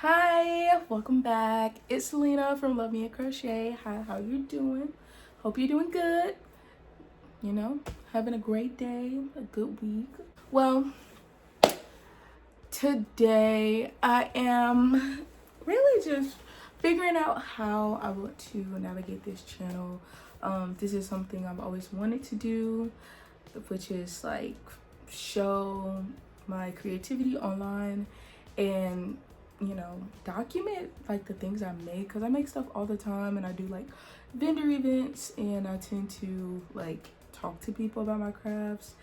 Hi, welcome back. It's Selena from Love Me a Crochet. Hi, how you doing? Hope you're doing good. You know, having a great day, a good week. Well, today I am really just figuring out how I want to navigate this channel. This is something I've always wanted to do, which is like show my creativity online and document like the things I make, because I make stuff all the time and I do like vendor events and I tend to like talk to people about my crafts,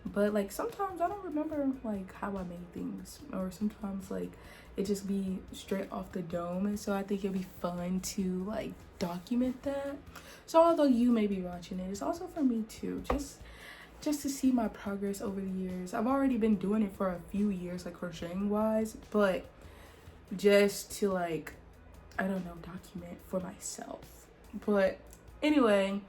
but like sometimes I don't remember like how I made things, or sometimes like it just be straight off the dome, and so I think it'd be fun to like document that. So although you may be watching it, it's also for me too, just to see my progress over the years. I've already been doing it for a few years, like crocheting wise, but just to like, I don't know, document for myself. But anyway,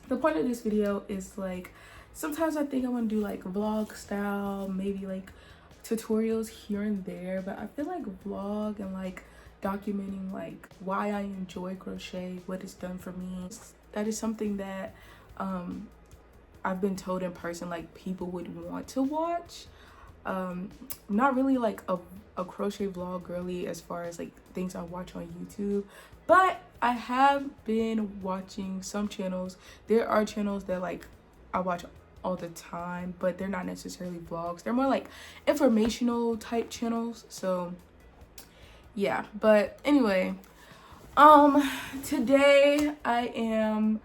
the point of this video is like, sometimes I think I want to do like vlog style, maybe like tutorials here and there, but I feel like vlog and like documenting like why I enjoy crochet, what it's done for me, that is something that I've been told in person like people would want to watch. Not really like a crochet vlog girly as far as like things I watch on YouTube, but I have been watching some channels. There are channels that like I watch all the time, but they're not necessarily vlogs. They're more like informational type channels. So yeah, but anyway, today I am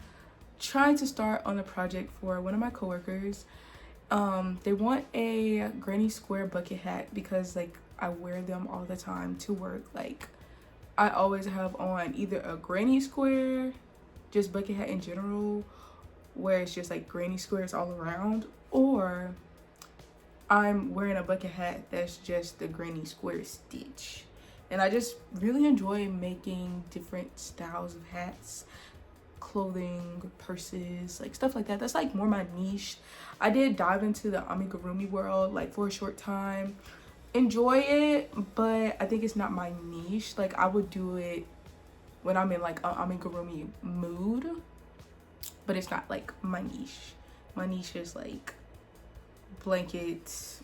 trying to start on a project for one of my coworkers. They want a granny square bucket hat because like I wear them all the time to work. Like I always have on either a granny square, just bucket hat in general, where it's just like granny squares all around, or I'm wearing a bucket hat that's just the granny square stitch. And I just really enjoy making different styles of hats, clothing, purses, like stuff like that. That's like more my niche. I did dive into the amigurumi world like for a short time, enjoy it, but I think it's not my niche. Like I would do it when I'm in like an amigurumi mood, but it's not like my niche. My niche is like blankets,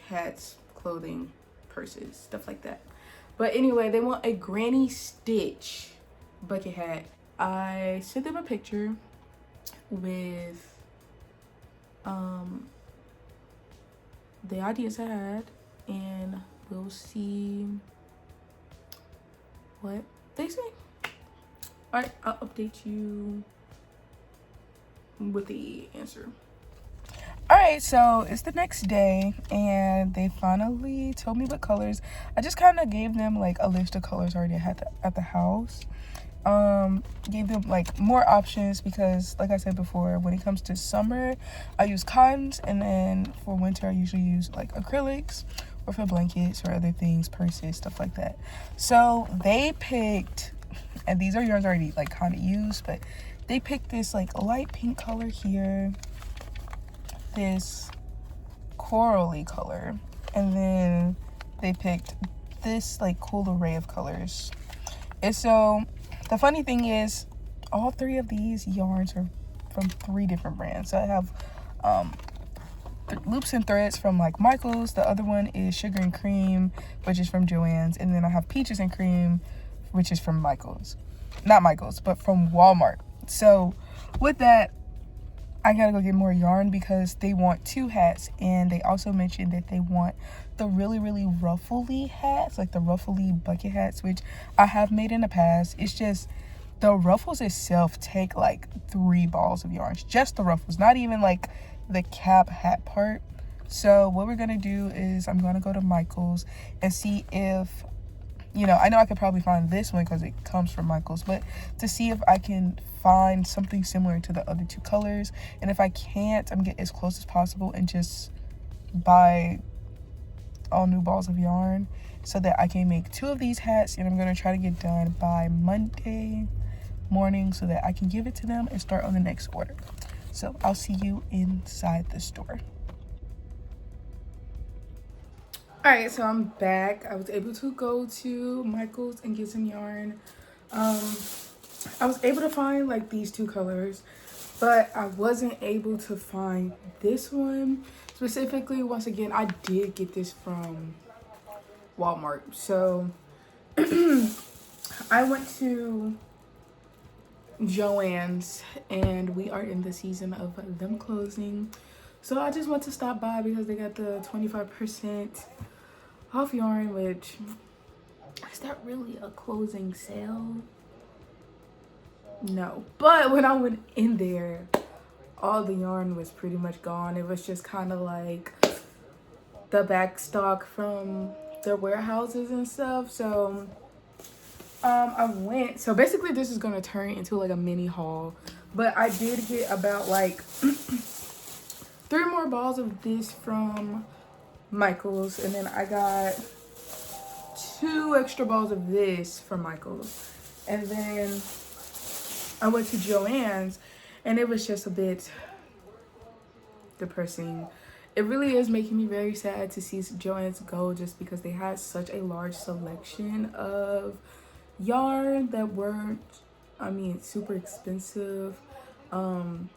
hats, clothing, purses, stuff like that. But anyway, they want a granny stitch bucket hat. I sent them a picture with the ideas I had, and we'll see what they say. All right, I'll update you with the answer. All right, so it's the next day and they finally told me what colors. I just kind of gave them like a list of colors already had at the house. Gave them like more options because like I said before, when it comes to summer I use cottons, and then for winter I usually use like acrylics, or for blankets or other things, purses, stuff like that. So they picked, and these are yarns already like kind of used, but they picked this like light pink color here, this corally color, and then they picked this like cool array of colors. And so the funny thing is, all three of these yarns are from 3 different brands. So I have Loops and Threads from like Michael's. The other one is Sugar and Cream, which is from Joann's. And then I have Peaches and Cream, which is from Michael's. Not Michael's, but from Walmart. So with that, I gotta go get more yarn because they want 2 hats. And they also mentioned that they want the really ruffly hats, like the ruffly bucket hats, which I have made in the past. It's just the ruffles itself take like 3 balls of yarn, just the ruffles, not even like the cap hat part. So what we're gonna do is I'm gonna go to Michael's and see if, I know I could probably find this one because it comes from Michael's, but to see if I can find something similar to the other 2 colors. And if I can't, I'm gonna get as close as possible and just buy all new balls of yarn so that I can make 2 of these hats. And I'm gonna try to get done by Monday morning so that I can give it to them and start on the next order. So I'll see you inside the store. All right, so I'm back. I was able to go to Michael's and get some yarn. I was able to find like these two colors, but I wasn't able to find this one specifically. Once again, I did get this from Walmart. So I went to Joann's and we are in the season of them closing. So I just want to stop by because they got the 25% off yarn, which is that really a closing sale? No. But when I went in there, all the yarn was pretty much gone. It was just kind of like the back stock from their warehouses and stuff. So I went, so basically this is gonna turn into like a mini haul, but I did get about like 3 more balls of this from Michael's, and then I got 2 extra balls of this from Michael's, and then I went to Joann's and it was just a bit depressing. It really is making me very sad to see Joann's go, just because they had such a large selection of yarn that weren't, I mean, super expensive,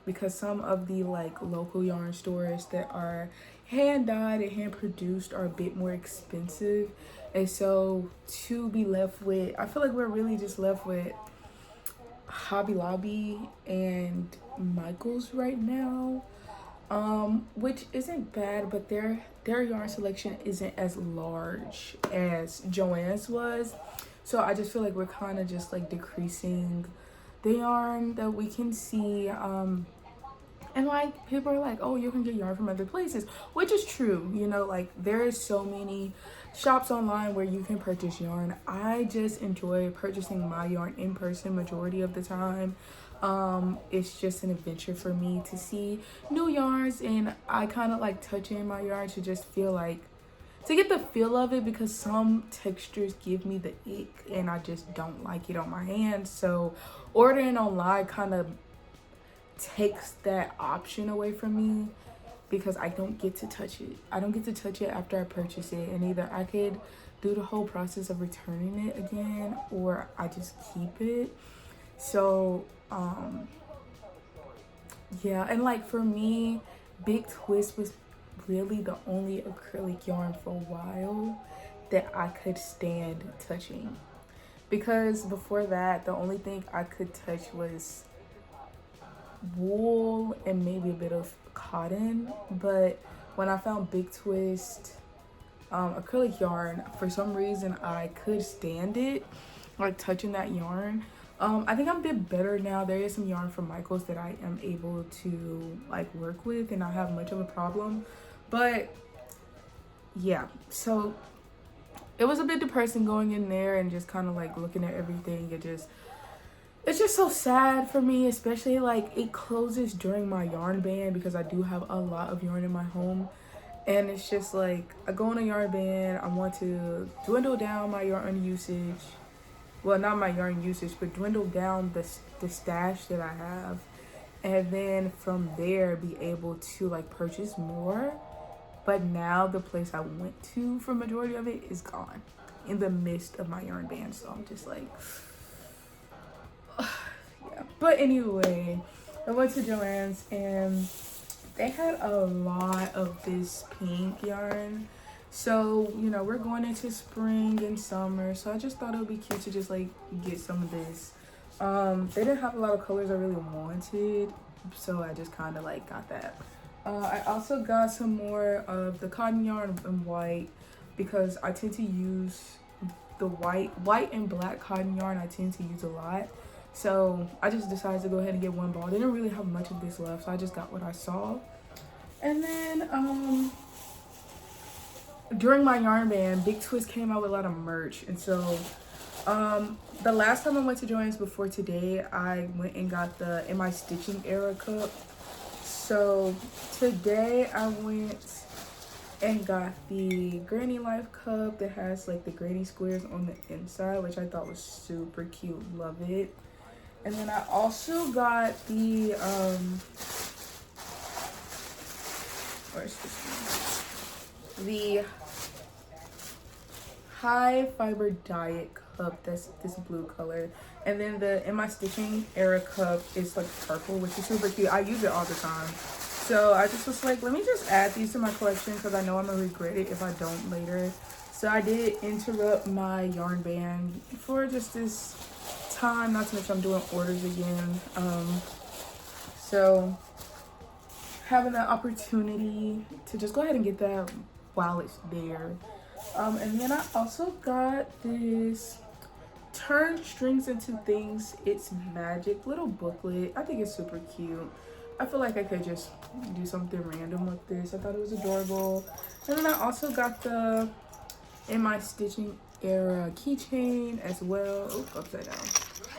because some of the like local yarn stores that are hand dyed and hand produced are a bit more expensive. And so to be left with, I feel like we're really just left with Hobby Lobby and Michael's right now, which isn't bad, but their yarn selection isn't as large as Joann's was. So I just feel like we're kind of just like decreasing the yarn that we can see. And like people are like, oh, you can get yarn from other places, which is true. You know, like there is so many shops online where you can purchase yarn. I just enjoy purchasing my yarn in person majority of the time. It's just an adventure for me to see new yarns, and I kind of like touching my yarn to just feel like, to get the feel of it, because some textures give me the ick and I just don't like it on my hands. So ordering online kind of takes that option away from me, because I don't get to touch it. I don't get to touch it after I purchase it, and either I could do the whole process of returning it again, or I just keep it. So yeah, and like for me, Big Twist was really the only acrylic yarn for a while that I could stand touching, because before that the only thing I could touch was wool and maybe a bit of cotton. But when I found Big Twist acrylic yarn, for some reason I could stand it, like touching that yarn. I think I'm a bit better now. There is some yarn from Michael's that I am able to like work with and not have much of a problem. But yeah, so it was a bit depressing going in there and just kind of like looking at everything. It's just so sad for me, especially like it closes during my yarn ban, because I do have a lot of yarn in my home. And it's just like, I go on a yarn ban, I want to dwindle down my yarn usage. Well, not my yarn usage, but dwindle down the stash that I have. And then from there, be able to like purchase more. But now the place I went to for majority of it is gone in the midst of my yarn ban. So I'm just like, yeah. But anyway, I went to Joann's and they had a lot of this pink yarn. So, you know, we're going into spring and summer, so I just thought it would be cute to just like get some of this. They didn't have a lot of colors I really wanted, so I just kind of like got that. I also got some more of the cotton yarn in white, because I tend to use the white and black cotton yarn. I tend to use a lot. So I just decided to go ahead and get one ball. They didn't really have much of this left, so I just got what I saw. And then during my yarn ban, Big Twist came out with a lot of merch. And so the last time I went to Joann's before today, I went and got the In My Stitching Era cup. So today I went and got the Granny Life cup that has like the granny squares on the inside, which I thought was super cute. Love it. And then I also got the where's this one? The high fiber diet cup that's this blue color, and then the In My Stitching era cup is like purple, which is super cute. I use it all the time, so I just was like, let me just add these to my collection because I know I'm gonna regret it if I don't later. So I did interrupt my yarn ban for just this time, not to mention I'm doing orders again. So having that opportunity to just go ahead and get that while it's there. And then I also got this Turn Strings Into Things, It's Magic little booklet. I think it's super cute. I feel like I could just do something random with this. I thought it was adorable. And then I also got the In My Stitching era keychain as well. Oh, upside down.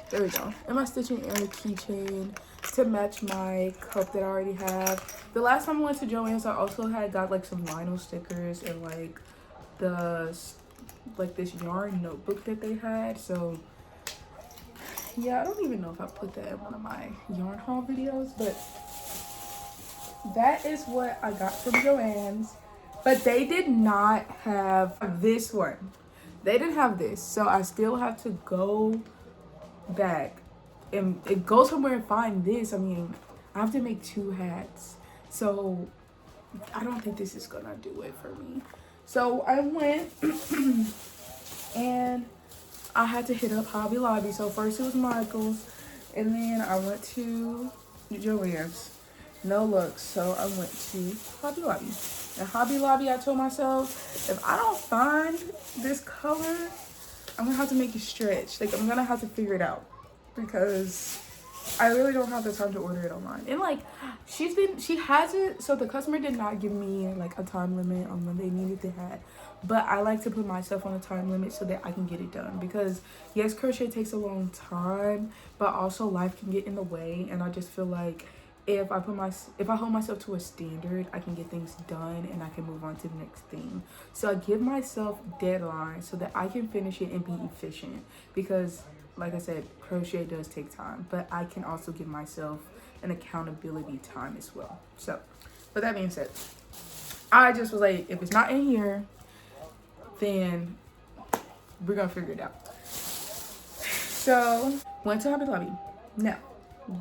There we go. In My Stitching era keychain to match my cup that I already have. The last time I went to Joann's, I also had got like some vinyl stickers and like this yarn notebook that they had. So yeah, I don't even know if I put that in one of my yarn haul videos, but that is what I got from Joann's. But they did not have this one. They didn't have this, so I still have to go back and go somewhere and find this. I mean, I have to make 2 hats, so I don't think this is gonna do it for me. So I went and I had to hit up Hobby Lobby. So first it was Michael's, and then I went to Joann's. No luck, so I went to Hobby Lobby. And Hobby Lobby, I told myself, if I don't find this color, I'm gonna have to make it stretch. Like, I'm gonna have to figure it out because I really don't have the time to order it online. And like, she has it, so the customer did not give me like a time limit on when they needed the hat. But I like to put myself on a time limit so that I can get it done, because yes, crochet takes a long time, but also life can get in the way. And I just feel like if I hold myself to a standard, I can get things done and I can move on to the next thing. So I give myself deadlines so that I can finish it and be efficient, because like I said, crochet does take time, but I can also give myself an accountability time as well. So with that being said, I just was like, if it's not in here, then we're gonna figure it out. So went to Hobby Lobby. Now,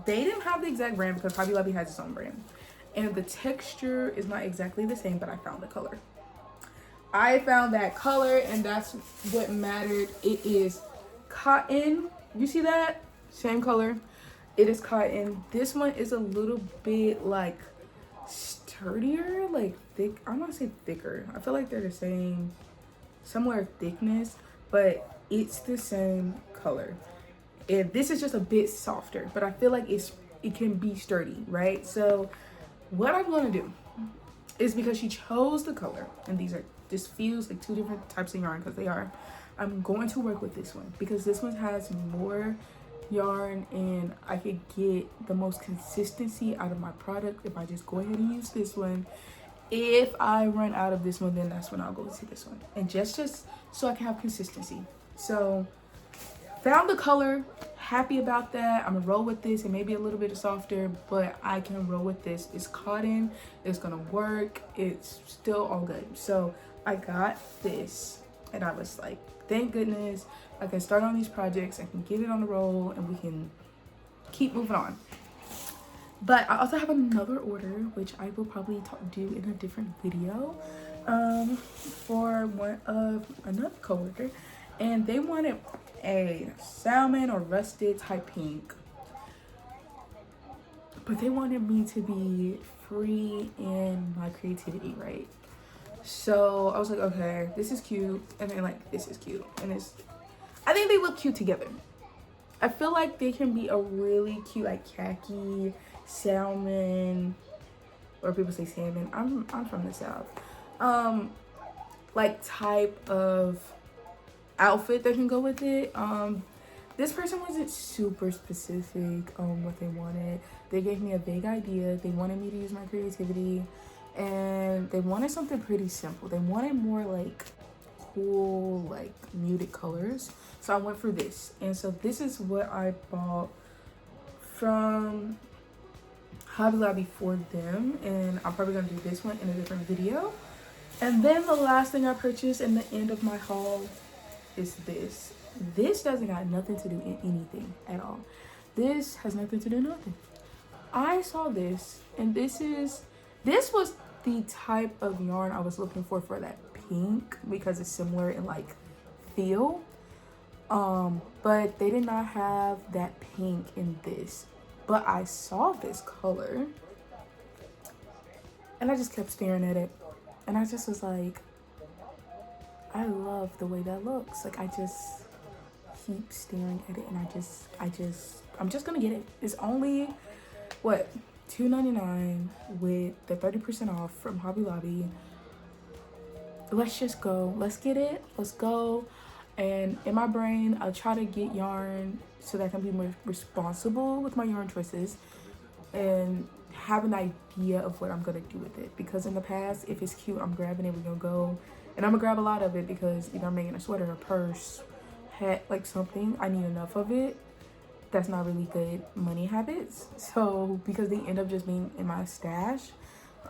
they didn't have the exact brand because Hobby Lobby has its own brand, and the texture is not exactly the same, but I found the color. I found that color, and that's what mattered. It is cotton. You see that? Same color. It is cotton. This one is a little bit like sturdier, like thick. I want to say thicker. I feel like they're the same, similar thickness, but it's the same color. And this is just a bit softer, but I feel like it can be sturdy, right? So what I'm going to do is, because she chose the color, and this feels like 2 different types of yarn, because they are, I'm going to work with this one because this one has more yarn and I could get the most consistency out of my product if I just go ahead and use this one. If I run out of this one, then that's when I'll go to this one, and just so I can have consistency. So found the color, happy about that. I'm gonna roll with this. It may be a little bit softer, but I can roll with this. It's cotton, it's gonna work, it's still all good. So I got this, and I was like, thank goodness I can start on these projects, I can get it on the roll, and we can keep moving on. But I also have another order, which I will probably do in a different video, for one of another coworker, and they wanted a salmon or rusted type pink, but they wanted me to be free in my creativity, right? So I was like, okay, this is cute, and then like this is cute, and I think they look cute together. I feel like they can be a really cute like khaki, salmon, or people say salmon, I'm from the South, like type of outfit that can go with it. This person wasn't super specific on what they wanted. They gave me a vague idea. They wanted me to use my creativity, and they wanted something pretty simple. They wanted more like cool, like muted colors, so I went for this. And so this is what I bought from Hobby Lobby for them, and I'm probably gonna do this one in a different video. And then the last thing I purchased in the end of my haul is this. This doesn't got nothing to do in anything at all. This has nothing to do with nothing. I saw this, and this was the type of yarn I was looking for that pink, because it's similar in like feel. But they did not have that pink in this. But I saw this color, and I just kept staring at it, and I just was like, I love the way that looks. Like, I just keep staring at it, and I'm just gonna get it. It's only what, $2.99 with the 30% off from Hobby Lobby. Let's just go. Let's get it. Let's go. And in my brain, I'll try to get yarn so that I can be more responsible with my yarn choices and have an idea of what I'm gonna do with it. Because in the past, if it's cute, I'm grabbing it, we're gonna go. And I'm gonna grab a lot of it because either I'm making a sweater, a purse, hat, like something. I need enough of it. That's not really good money habits. So, because they end up just being in my stash.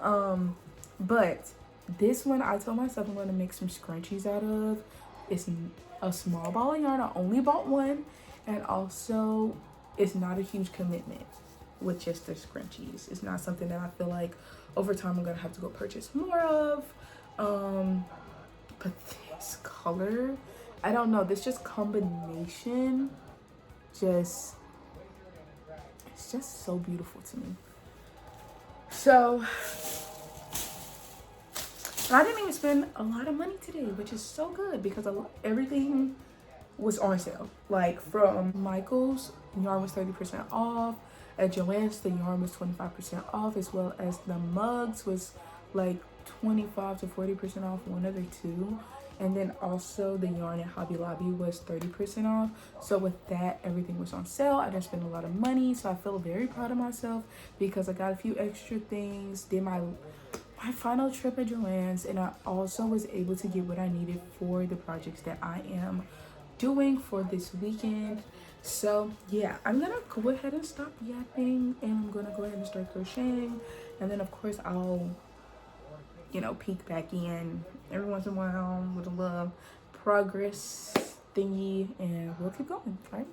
But this one, I told myself I'm gonna make some scrunchies out of. It's a small ball of yarn. I only bought one. And also, it's not a huge commitment with just the scrunchies. It's not something that I feel like over time I'm gonna have to go purchase more of. But this color, I don't know, this just combination, it's just so beautiful to me. So I didn't even spend a lot of money today, which is so good because everything was on sale. Like from Michael's, yarn was 30% off. At Joann's, the yarn was 25% off, as well as the mugs was like 25 to 40% off, one of the two. And then also the yarn at Hobby Lobby was 30% off. So with that, everything was on sale. I didn't spend a lot of money, so I feel very proud of myself because I got a few extra things, did my final trip at Joann's, and I also was able to get what I needed for the projects that I am doing for this weekend. So yeah, I'm gonna go ahead and stop yapping, and I'm gonna go ahead and start crocheting, and then of course I'll, you know, peek back in every once in a while with a little progress thingy, and we'll keep going. All right.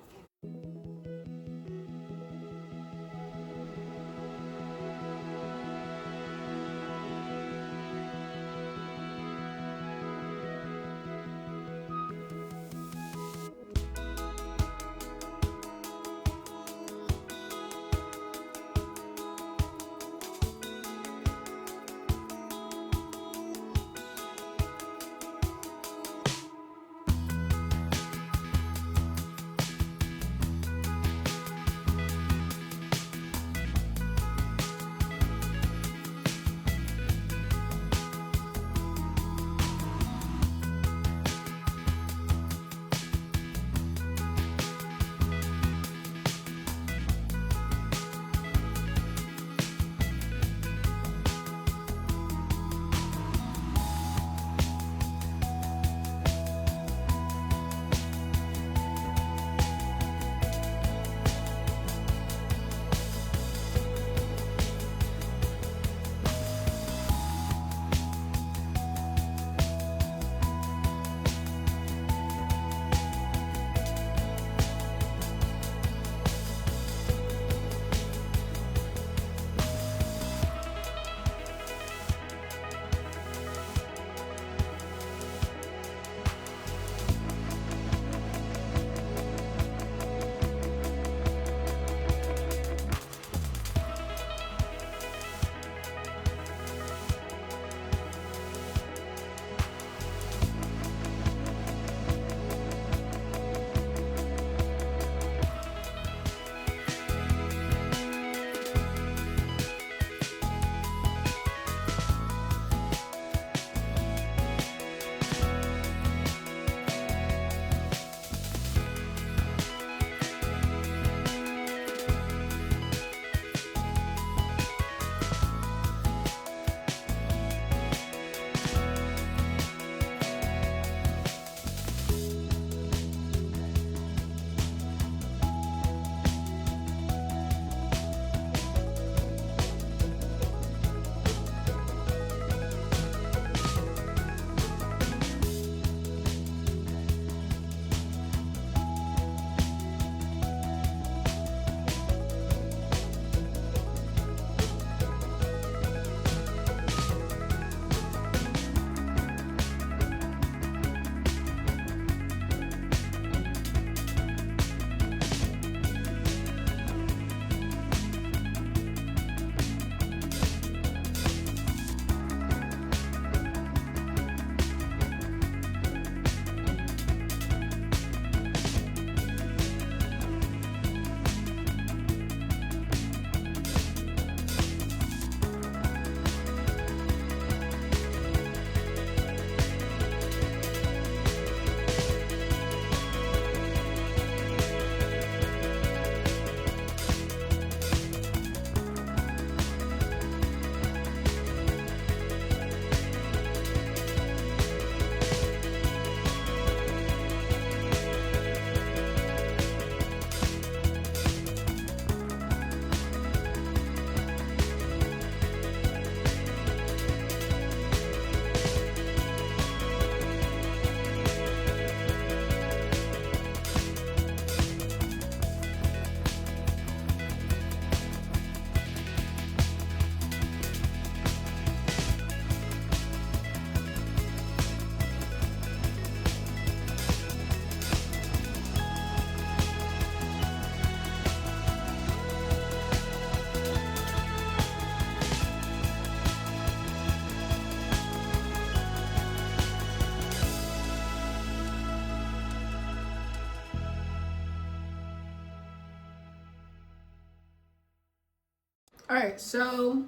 All right, so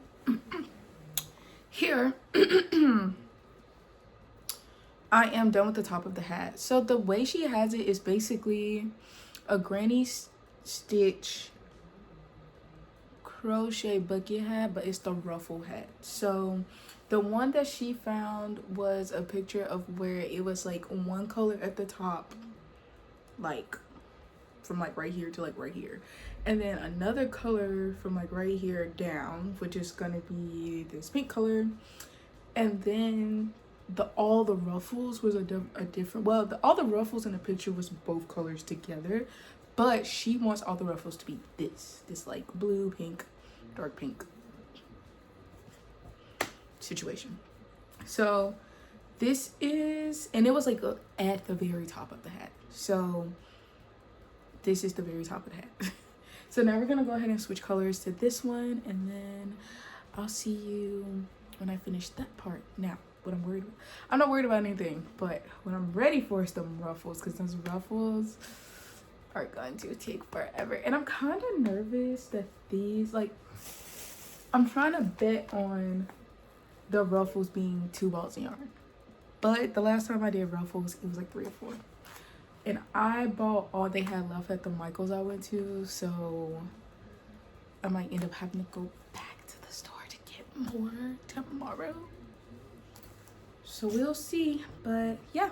here I am done with the top of the hat. So the way she has it is basically a granny stitch crochet bucket hat, but it's the ruffle hat. So the one that she found was a picture of where it was like one color at the top, like from like right here to like right here, and then another color from like right here down, which is gonna be this pink color, and then all the ruffles was a different, well, all the ruffles in the picture was both colors together, but she wants all the ruffles to be this like blue, pink, dark pink situation. So this is, and it was like at the very top of the hat, so this is the very top of the hat. So now we're gonna go ahead and switch colors to this one, and then I'll see you when I finish that part. Now, what I'm worried about, I'm not worried about anything, but what I'm ready for is some ruffles, because those ruffles are going to take forever. And I'm kind of nervous that these, like, I'm trying to bet on the ruffles being 2 balls of yarn, but the last time I did ruffles, it was like 3 or 4. And I bought all they had left at the Michael's I went to, so I might end up having to go back to the store to get more tomorrow. So we'll see, but yeah,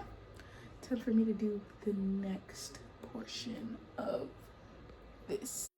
time for me to do the next portion of this.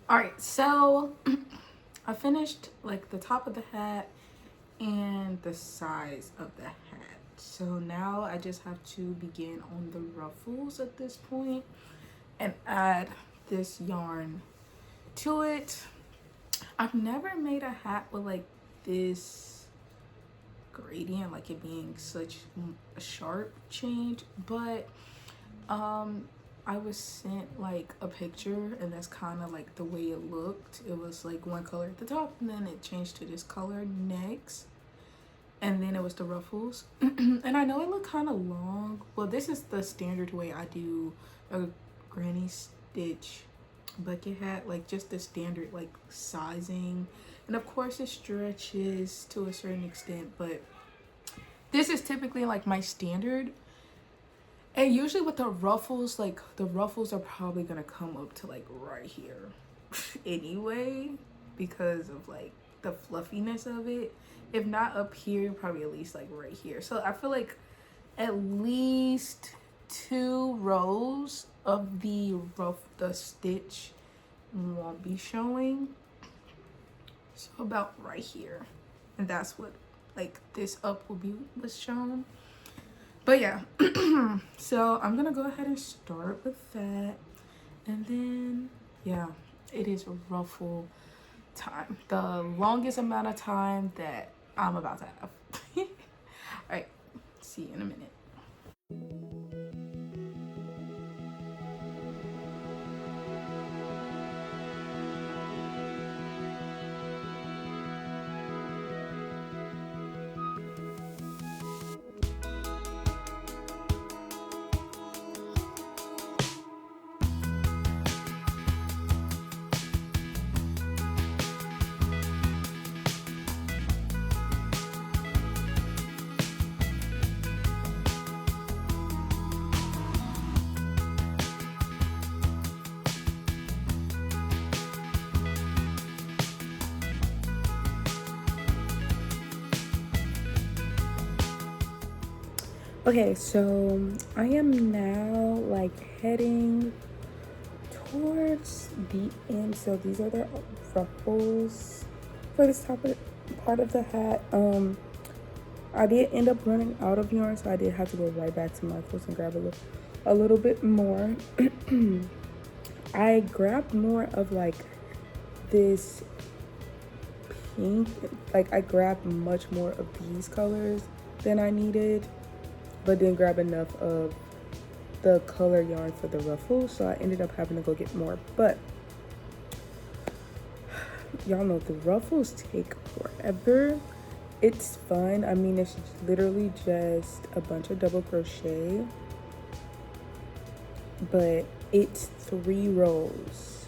All right, so I finished like the top of the hat and the size of the hat. So now I just have to begin on the ruffles at this point and add this yarn to it. I've never made a hat with like this gradient, like it being such a sharp change, but I was sent like a picture and that's kind of like the way it looked. It was like one color at the top and then it changed to this color next, and then it was the ruffles. And I know it looked kind of long. Well, this is the standard way I do a granny stitch bucket hat, like just the standard like sizing, and of course it stretches to a certain extent, but this is typically like my standard. And usually with the ruffles, like the ruffles are probably gonna come up to like right here anyway, because of like the fluffiness of it. If not up here, probably at least like right here. So I feel like at least 2 rows of the stitch won't be showing. So about right here, and that's what like this up was shown. But yeah, so I'm gonna go ahead and start with that, and then yeah, it is ruffle time, the longest amount of time that I'm about to have. All right, see you in a minute. Okay, so I am now like heading towards the end. So these are the ruffles for this top part of the hat. I did end up running out of yarn, so I did have to go right back to my clothes and grab a little bit more. I grabbed more of like this pink, like I grabbed much more of these colors than I needed, but didn't grab enough of the color yarn for the ruffles, so I ended up having to go get more. But y'all know the ruffles take forever. It's fun. I mean, it's literally just a bunch of double crochet, but it's 3 rows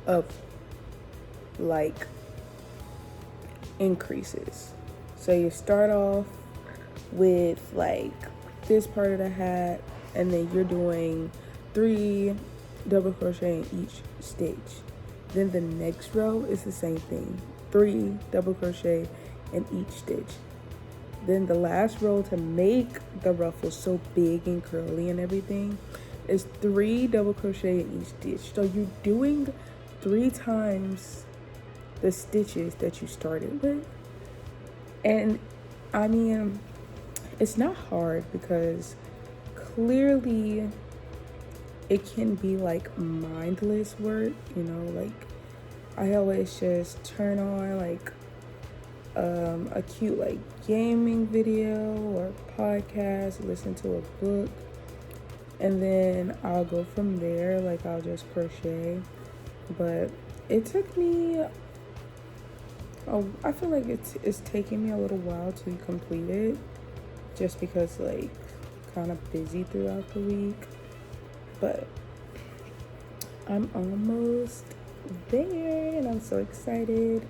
of like increases. So you start off with like this part of the hat, and then you're doing 3 double crochet in each stitch. Then the next row is the same thing, 3 double crochet in each stitch. Then the last row, to make the ruffles so big and curly and everything, is 3 double crochet in each stitch. So you're doing 3 times the stitches that you started with. And I mean, it's not hard, because clearly it can be like mindless work, you know, like I always just turn on like a cute like gaming video or podcast, listen to a book, and then I'll go from there. Like I'll just crochet. But it took me, I feel like it's taking me a little while to complete it, just because like kind of busy throughout the week. But I'm almost there, and I'm so excited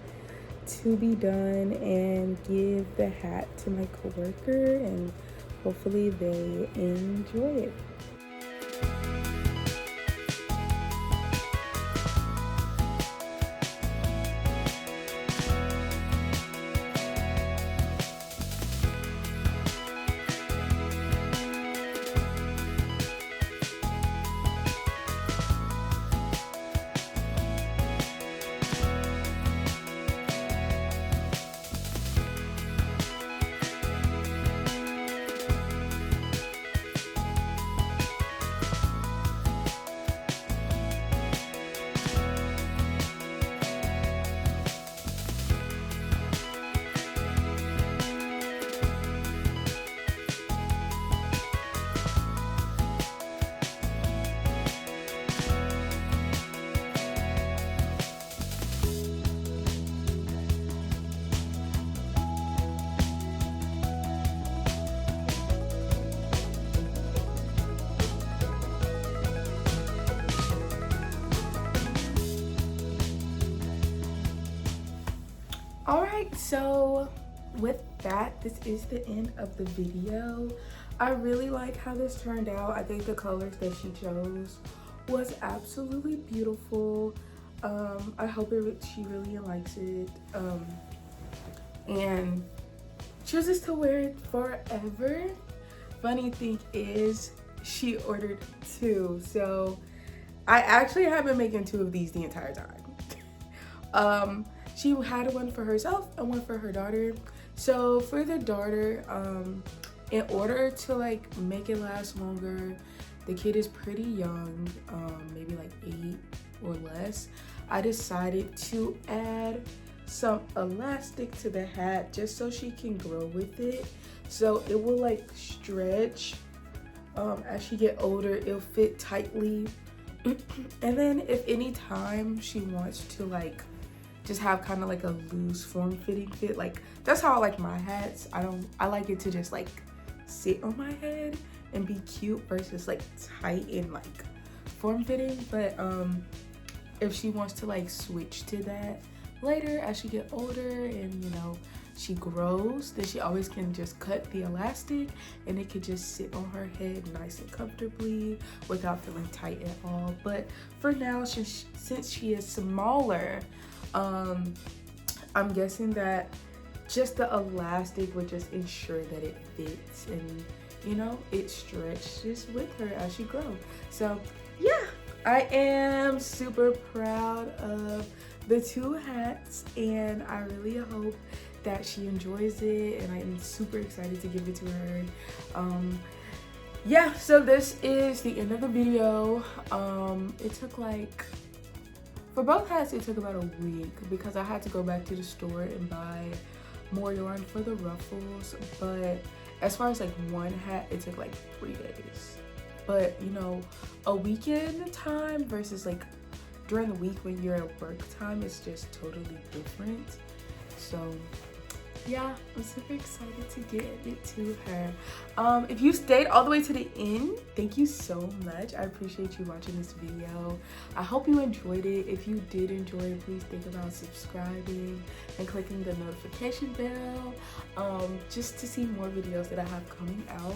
to be done and give the hat to my coworker, and hopefully they enjoy it. Alright, so with that, this is the end of the video. I really like how this turned out. I think the colors that she chose was absolutely beautiful. I hope she really likes it, and chooses to wear it forever. Funny thing is, she ordered 2, so I actually have been making 2 of these the entire time. She had one for herself and one for her daughter. So for the daughter, in order to like make it last longer, the kid is pretty young, maybe like 8 or less. I decided to add some elastic to the hat just so she can grow with it, so it will like stretch. As she get older, it'll fit tightly. And then if any time she wants to like just have kind of like a loose form-fitting fit, like that's how I like my hats. I like it to just like sit on my head and be cute versus like tight and like form-fitting. But if she wants to like switch to that later as she get older and you know she grows, then she always can just cut the elastic and it could just sit on her head nice and comfortably without feeling tight at all. But for now, since she is smaller, I'm guessing that just the elastic would just ensure that it fits and you know it stretches with her as she grows. So yeah, I am super proud of the 2 hats and I really hope that she enjoys it, and I'm super excited to give it to her. Yeah, so this is the end of the video. It took like, for both hats it took about a week because I had to go back to the store and buy more yarn for the ruffles, but as far as like one hat, it took like 3 days. But you know, a weekend time versus like during the week when you're at work time, it's just totally different. So yeah, I'm super excited to give it to her. If you stayed all the way to the end, thank you so much. I appreciate you watching this video. I hope you enjoyed it. If you did enjoy it, please think about subscribing and clicking the notification bell, just to see more videos that I have coming out.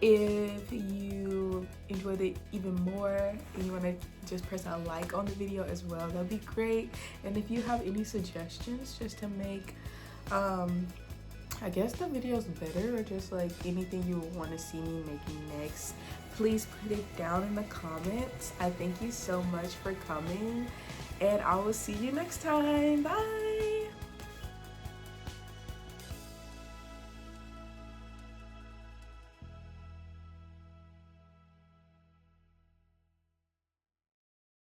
If you enjoyed it even more and you want to just press a like on the video as well, that'd be great. And if you have any suggestions just to make I guess the video's better, or just like anything you want to see me making next, please put it down in the comments. I thank you so much for coming and I will see you next time. Bye.